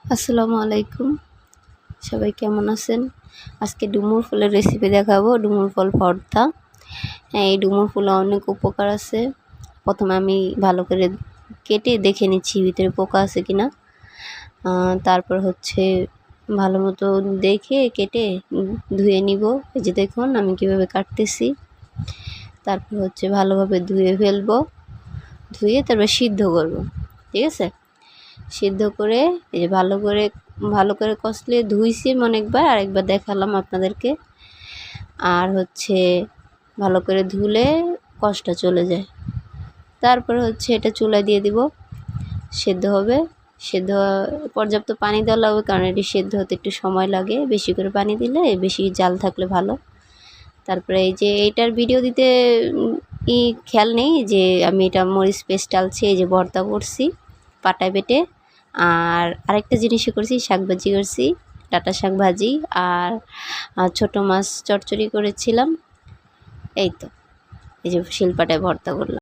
আসসালামু আলাইকুম, সবাই কেমন আছেন? আজকে ডুমুর ফুলের রেসিপি দেখাবো। ডুমুর ফল ভর্তা। এই ডুমুর ফুলে অনেক উপকার আছে। প্রথমে আমি ভালো করে কেটে দেখে নিচ্ছি ভিতরে পোকা আছে কিনা। তারপর হচ্ছে ভালো মতো দেখে কেটে ধুয়ে নিব। এই যে দেখুন আমি কিভাবে কাটতেছি। তারপর হচ্ছে ভালোভাবে ধুয়ে ফেলবো, ধুয়ে তারপর সিদ্ধ করব, ঠিক আছে? সিদ্ধ করে এই যে ভালো করে কষলে ধুইছি অনেকবার, আরেকবার দেখালাম আপনাদেরকে। আর হচ্ছে ভালো করে ধুলে কষটা চলে যায়। তারপরে হচ্ছে এটা চুলায় দিয়ে দিব, সেদ্ধ হবে। সেদ্ধ পর্যাপ্ত পানি দেওয়া লাগবে, কারণ এটি সেদ্ধ হতে একটু সময় লাগে। বেশি করে পানি দিলে, বেশি জাল থাকলে ভালো। তারপরে এই যে এইটার ভিডিও দিতে খেয়াল নেই যে আমি এটা মরিচ পেস্ট ডালছি, এই যে ভর্তা করছি পাটায় বেটে। আর আরেকটা জিনিসই করছি, শাক ভাজি করছি, ডাঁটা শাক ভাজি। আর ছোটো মাছ চচ্চড়ি করেছিলাম। এই তো, এই যে শিলপাটায় ভর্তা করলাম।